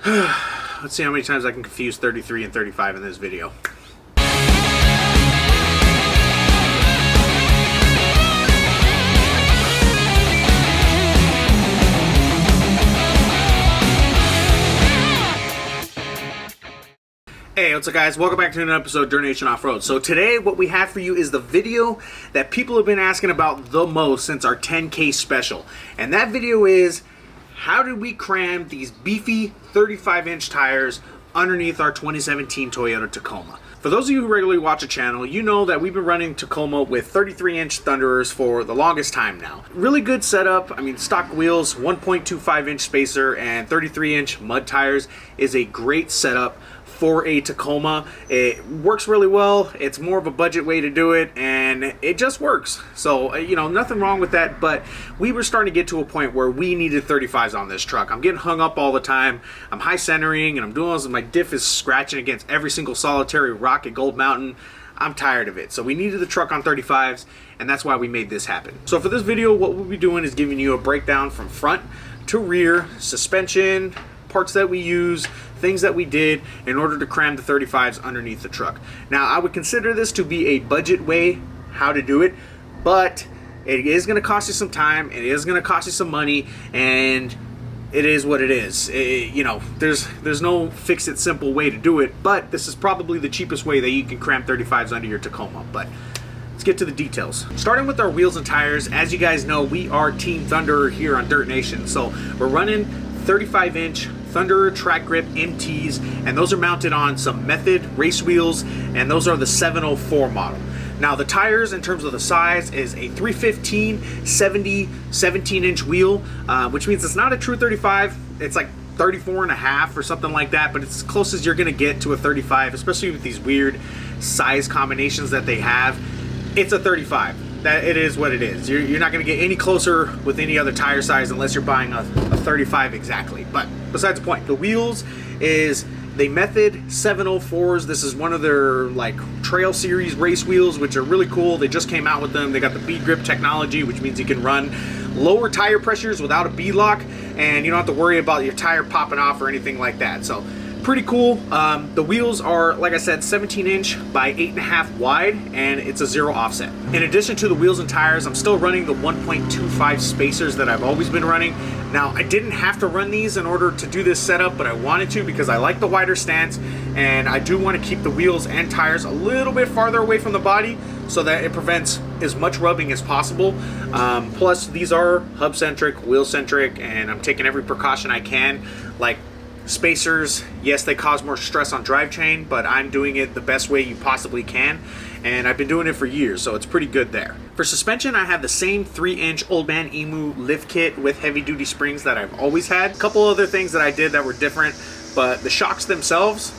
Let's see how many times I can confuse 33 and 35 in this video. Hey, what's up guys? Welcome back to another episode of Dirtnation Off-Road. So today what we have for you is the video that people have been asking about the most since our 10K special. And that video is, how did we cram these beefy 35-inch tires underneath our 2017 Toyota Tacoma? For those of you who regularly watch the channel, you know that we've been running Tacoma with 33-inch Thunderers for the longest time now. Really good setup. I mean, stock wheels, 1.25-inch spacer, and 33-inch mud tires is a great setup for a Tacoma. It works really well. It's more of a budget way to do it, and it just works. So, you know, nothing wrong with that, but we were starting to get to a point where we needed 35s on this truck. I'm getting hung up all the time. I'm high centering, and I'm doing this, my diff is scratching against every single solitary rock at Gold Mountain. I'm tired of it. So we needed the truck on 35s, and that's why we made this happen. So for this video, what we'll be doing is giving you a breakdown from front to rear, suspension, parts that we use, things that we did in order to cram the 35s underneath the truck. Now, I would consider this to be a budget way how to do it, but it is going to cost you some time, it is going to cost you some money, and it is what it is. You know, there's no fix-it simple way to do it, but this is probably the cheapest way that you can cram 35s under your Tacoma. But let's get to the details. Starting with our wheels and tires, as you guys know, we are Team Thunderer here on Dirt Nation. So we're running 35-inch Thunderer track grip MTs, and those are mounted on some Method race wheels, and those are the 704 model. Now the tires in terms of the size is a 315 70 17-inch wheel, which means it's not a true 35. It's like 34 and a half or something like that, but it's as close as you're gonna get to a 35, especially with these weird size combinations that they have. It's a 35. That it is what it is. You're not going to get any closer with any other tire size unless you're buying a 35 exactly. But besides the point, the wheels is the Method 704s. This is one of their like trail series race wheels, which are really cool. They just came out with them. They got the bead grip technology, which means you can run lower tire pressures without a bead lock, and you don't have to worry about your tire popping off or anything like that. So pretty cool. The wheels are, like I said, 17-inch by 8.5 wide, and it's a zero offset. In addition to the wheels and tires, I'm still running the 1.25 spacers that I've always been running. Now, I didn't have to run these in order to do this setup, but I wanted to because I like the wider stance, and I do want to keep the wheels and tires a little bit farther away from the body so that it prevents as much rubbing as possible. Plus, these are hub-centric, wheel-centric, and I'm taking every precaution I can. Like spacers, yes, they cause more stress on drivetrain, but I'm doing it the best way you possibly can, and I've been doing it for years, so it's pretty good there. For suspension, I have the same 3-inch Old Man Emu lift kit with heavy-duty springs that I've always had. A couple other things that I did that were different, but the shocks themselves,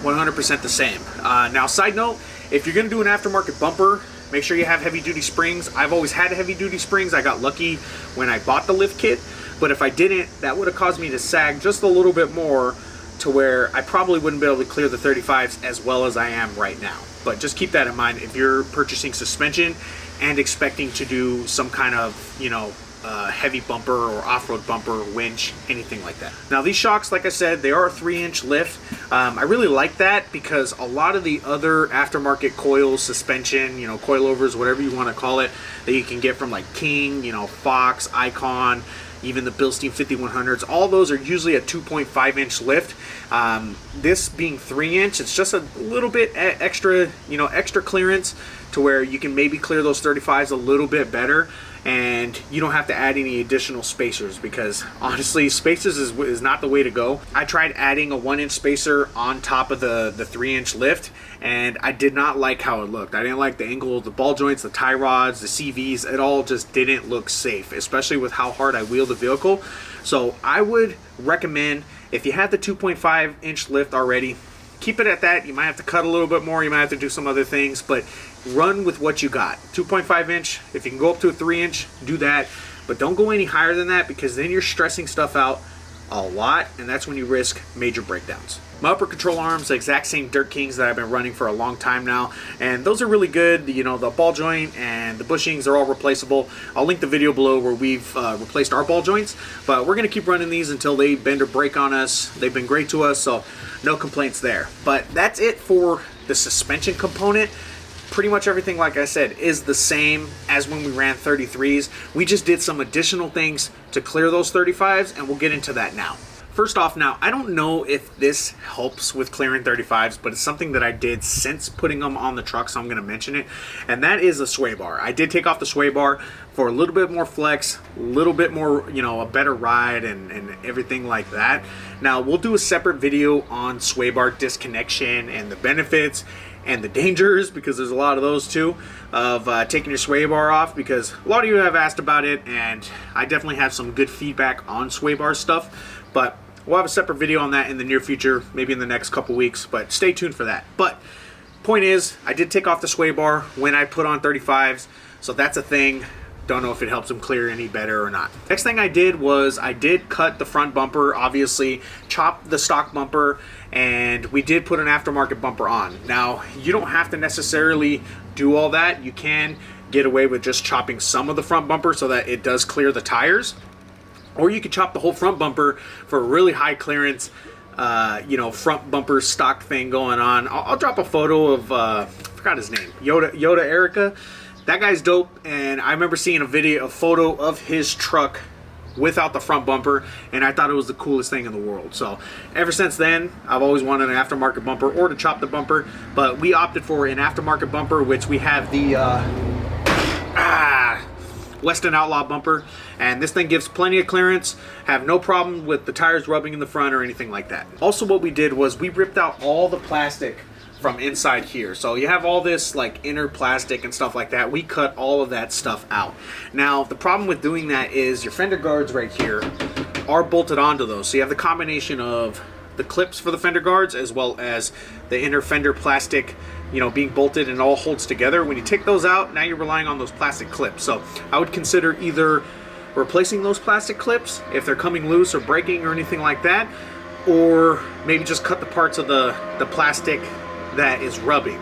100% the same. Now, side note, if you're going to do an aftermarket bumper, make sure you have heavy-duty springs. I've always had heavy-duty springs. I got lucky when I bought the lift kit. But if I didn't, that would have caused me to sag just a little bit more to where I probably wouldn't be able to clear the 35s as well as I am right now. But just keep that in mind if you're purchasing suspension and expecting to do some kind of, you know, heavy bumper or off-road bumper, winch, anything like that. Now these shocks, like I said, they are a 3-inch lift. I really like that because a lot of the other aftermarket coils, suspension, you know, coilovers, whatever you want to call it, that you can get from like King, you know, Fox, Icon, even the Bilstein 5100s, all those are usually a 2.5-inch lift. This being 3-inch, it's just a little bit extra, you know, extra clearance to where you can maybe clear those 35s a little bit better, and you don't have to add any additional spacers, because honestly, spacers is not the way to go. I tried adding a 1-inch spacer on top of the 3-inch lift, and I did not like how it looked. I didn't like the angle of the ball joints, the tie rods, the CVs. It all just didn't look safe, especially with how hard I wheel the vehicle. So I would recommend, if you have the 2.5-inch lift already, keep it at that. You might have to cut a little bit more, you might have to do some other things, but run with what you got. 2.5-inch, if you can go up to a 3-inch, do that, but don't go any higher than that, because then you're stressing stuff out a lot, and that's when you risk major breakdowns. My upper control arms, the exact same Dirt Kings that I've been running for a long time now, and those are really good. You know, the ball joint and the bushings are all replaceable. I'll link the video below where we've replaced our ball joints, but we're gonna keep running these until they bend or break on us. They've been great to us, so no complaints there. But that's it for the suspension component. Pretty much everything, like I said, is the same as when we ran 33s. We just did some additional things to clear those 35s, and we'll get into that now. First off, now, I don't know if this helps with clearing 35s, but it's something that I did since putting them on the truck, so I'm going to mention it, and that is a sway bar. I did take off the sway bar for a little bit more flex, a little bit more, you know, a better ride and everything like that. Now, we'll do a separate video on sway bar disconnection and the benefits and the dangers, because there's a lot of those too, of taking your sway bar off, because a lot of you have asked about it, and I definitely have some good feedback on sway bar stuff, but we'll have a separate video on that in the near future, maybe in the next couple weeks, but stay tuned for that. But point is, I did take off the sway bar when I put on 35s, so that's a thing. Don't know if it helps them clear any better or not. Next thing I did was I did cut the front bumper, obviously, chop the stock bumper, and we did put an aftermarket bumper on. Now, you don't have to necessarily do all that. You can get away with just chopping some of the front bumper so that it does clear the tires. Or you could chop the whole front bumper for a really high clearance, you know, front bumper stock thing going on. I'll drop a photo of, I forgot his name, Yoda Erica. That guy's dope, and I remember seeing a photo of his truck without the front bumper, and I thought it was the coolest thing in the world. So ever since then, I've always wanted an aftermarket bumper or to chop the bumper, but we opted for an aftermarket bumper, which we have the Weston Outlaw bumper, and this thing gives plenty of clearance, have no problem with the tires rubbing in the front or anything like that. Also, what we did was we ripped out all the plastic from inside here. So you have all this like inner plastic and stuff like that. We cut all of that stuff out. Now, the problem with doing that is your fender guards right here are bolted onto those. So you have the combination of the clips for the fender guards as well as the inner fender plastic, you know, being bolted, and it all holds together. When you take those out, now you're relying on those plastic clips. So I would consider either replacing those plastic clips if they're coming loose or breaking or anything like that, or maybe just cut the parts of the plastic that is rubbing.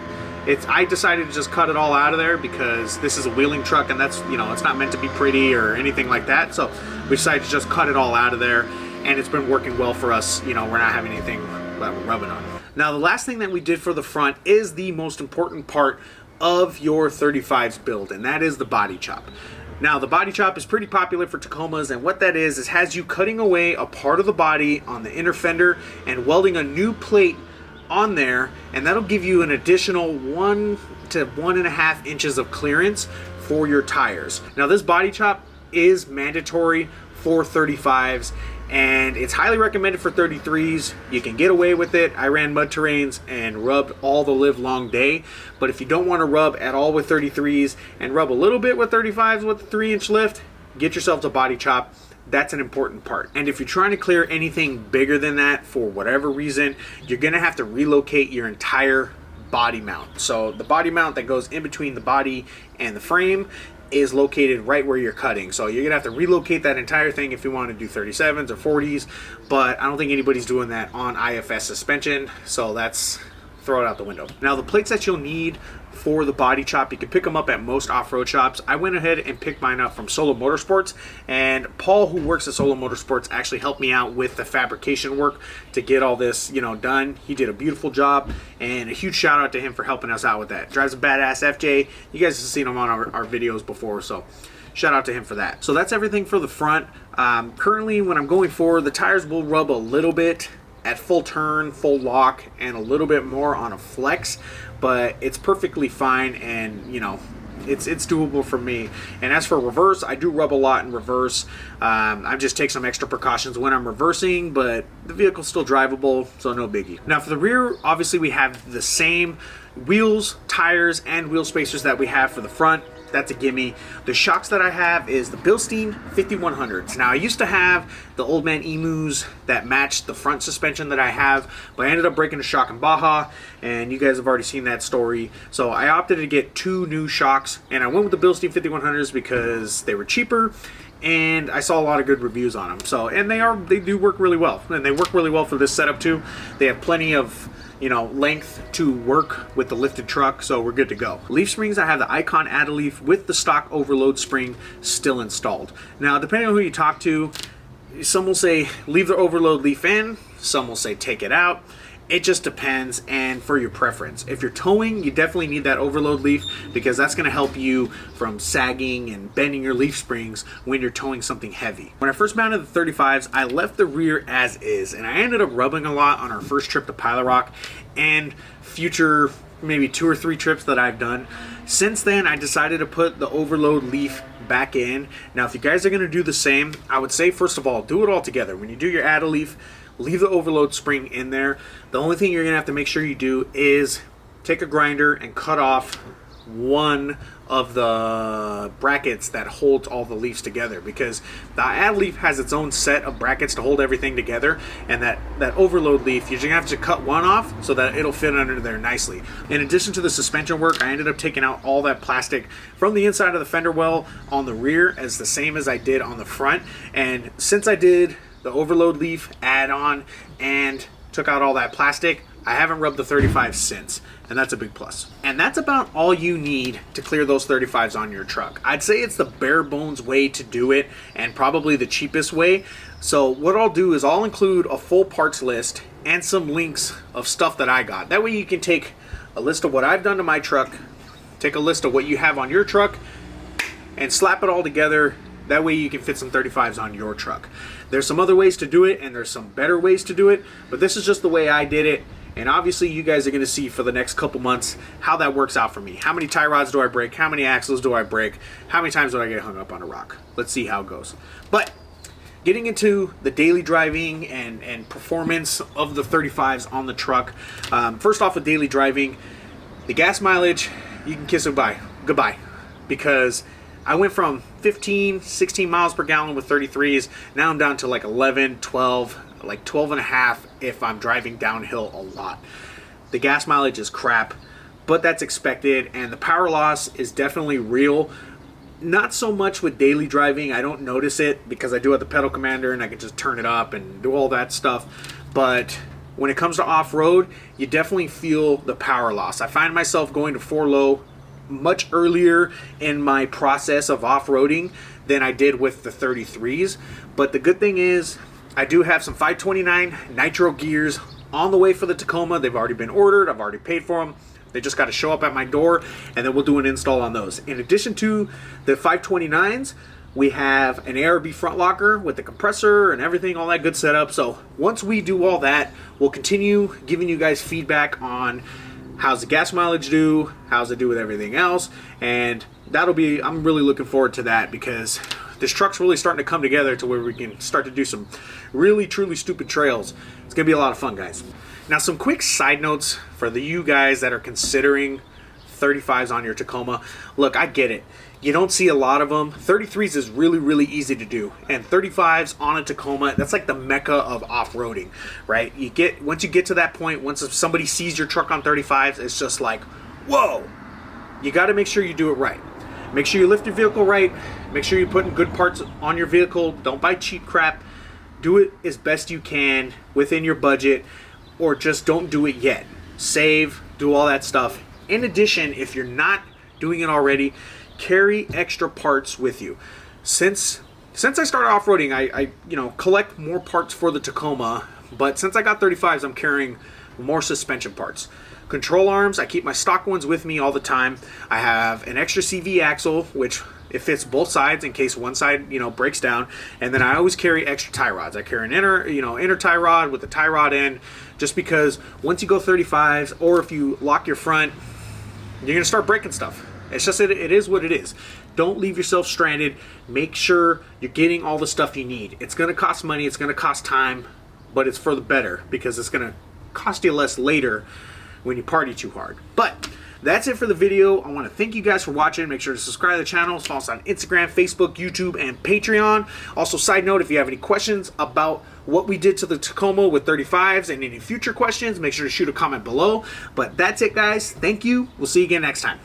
I decided to just cut it all out of there because this is a wheeling truck, and that's, you know, it's not meant to be pretty or anything like that. So we decided to just cut it all out of there, and it's been working well for us. You know, we're not having anything that we're rubbing on. Now, the last thing that we did for the front is the most important part of your 35's build, and that is the body chop. Now, the body chop is pretty popular for Tacomas, and what that is has you cutting away a part of the body on the inner fender and welding a new plate on there, and that'll give you an additional 1 to 1.5 inches of clearance for your tires. Now, this body chop is mandatory for 35s, and it's highly recommended for 33s. You can get away with it. I ran mud terrains and rubbed all the live long day, but if you don't want to rub at all with 33s and rub a little bit with 35s with the 3-inch lift, get yourself a body chop. That's an important part. And if you're trying to clear anything bigger than that for whatever reason, you're gonna have to relocate your entire body mount. So the body mount that goes in between the body and the frame is located right where you're cutting. So you're gonna have to relocate that entire thing if you want to do 37s or 40s, but I don't think anybody's doing that on IFS suspension, so that's, throw it out the window. Now, the plates that you'll need for the body chop, you can pick them up at most off-road shops. I went ahead and picked mine up from Solo Motorsports, and Paul, who works at Solo Motorsports, actually helped me out with the fabrication work to get all this, you know, done. He did a beautiful job, and a huge shout out to him for helping us out with that. Drives a badass FJ. You guys have seen him on our videos before, so shout out to him for that. So that's everything for the front. Currently, when I'm going forward, the tires will rub a little bit at full turn, full lock, and a little bit more on a flex, but it's perfectly fine, and you know, it's doable for me. And as for reverse, I do rub a lot in reverse. I just take some extra precautions when I'm reversing, but the vehicle's still drivable, so no biggie. Now for the rear, obviously we have the same wheels, tires, and wheel spacers that we have for the front. That's a gimme. The shocks that I have is the Bilstein 5100s. Now, I used to have the Old Man Emus that matched the front suspension that I have, but I ended up breaking a shock in Baja, and you guys have already seen that story. So I opted to get 2 new shocks, and I went with the Bilstein 5100s because they were cheaper, and I saw a lot of good reviews on them. So, and they do work really well, and they work really well for this setup too. They have plenty of, you know, length to work with the lifted truck, so we're good to go. Leaf springs, I have the Icon Add-A-Leaf with the stock overload spring still installed. Now, depending on who you talk to, some will say leave the overload leaf in, some will say take it out. It just depends, and for your preference. If you're towing, you definitely need that overload leaf, because that's going to help you from sagging and bending your leaf springs when you're towing something heavy. When I first mounted the 35s, I left the rear as is, and I ended up rubbing a lot on our first trip to Pilot Rock and future maybe 2 or 3 trips that I've done. Since then, I decided to put the overload leaf back in. Now, if you guys are going to do the same, I would say, first of all, do it all together. When you do your Add-A-Leaf, leave the overload spring in there. The only thing you're going to have to make sure you do is take a grinder and cut off one of the brackets that holds all the leaves together, because the Add-A-Leaf has its own set of brackets to hold everything together, and that overload leaf, you're going to have to cut one off so that it'll fit under there nicely. In addition to the suspension work, I ended up taking out all that plastic from the inside of the fender well on the rear, as the same as I did on the front. And since I did the overload leaf add-on and took out all that plastic, I haven't rubbed the 35 since, and that's a big plus. And that's about all you need to clear those 35s on your truck. I'd say it's the bare bones way to do it, and probably the cheapest way. So what I'll do is I'll include a full parts list and some links of stuff that I got. That way you can take a list of what I've done to my truck, take a list of what you have on your truck, and slap it all together. That way you can fit some 35s on your truck. There's some other ways to do it, and there's some better ways to do it, but this is just the way I did it. And obviously you guys are going to see for the next couple months how that works out for me. How many tie rods do I break? How many axles do I break? How many times do I get hung up on a rock? Let's see how it goes. But getting into the daily driving and performance of the 35s on the truck. First off with daily driving, the gas mileage, you can kiss it goodbye. Because I went from 15, 16 miles per gallon with 33s. Now I'm down to like 11, 12, like 12 and a half if I'm driving downhill a lot. The gas mileage is crap, but that's expected, and the power loss is definitely real. Not so much with daily driving. I don't notice it because I do have the pedal commander and I can just turn it up and do all that stuff. But when it comes to off-road, you definitely feel the power loss. I find myself going to 4-low much earlier in my process of off-roading than I did with the 33s. But the good thing is I do have some 529 nitro gears on the way for the Tacoma. They've already been ordered. I've already paid for them. They just got to show up at my door, and then we'll do an install on those. In addition to the 529s, we have an ARB front locker with the compressor and everything, all that good setup. So once we do all that, we'll continue giving you guys feedback on how's the gas mileage do, how's it do with everything else, and that'll be, I'm really looking forward to that, because this truck's really starting to come together to where we can start to do some really truly stupid trails. It's gonna be a lot of fun, guys. Now, some quick side notes for you guys that are considering 35s on your Tacoma. Look, I get it. You don't see a lot of them. 33s is really, really easy to do. And 35s on a Tacoma, that's like the mecca of off-roading, right? Once you get to that point, once somebody sees your truck on 35s, it's just like, whoa! You gotta make sure you do it right. Make sure you lift your vehicle right. Make sure you're putting good parts on your vehicle. Don't buy cheap crap. Do it as best you can within your budget, or just don't do it yet. Save, do all that stuff. In addition, if you're not doing it already, carry extra parts with you. Since I started off-roading, I collect more parts for the Tacoma, but since I got 35s, I'm carrying more suspension parts. Control arms, I keep my stock ones with me all the time. I have an extra CV axle, which it fits both sides in case one side, breaks down. And then I always carry extra tie rods. I carry an inner tie rod with the tie rod end, just because once you go 35s, or if you lock your front, you're gonna start breaking stuff. It's just, it is what it is. Don't leave yourself stranded. Make sure you're getting all the stuff you need. It's gonna cost money, it's gonna cost time, but it's for the better, because it's gonna cost you less later when you party too hard. But that's it for the video. I want to thank you guys for watching. Make sure to subscribe to the channel. Follow us on Instagram, Facebook, YouTube, and Patreon. Also, side note, if you have any questions about what we did to the Tacoma with 35s and any future questions, make sure to shoot a comment below. But that's it, guys. Thank you. We'll see you again next time.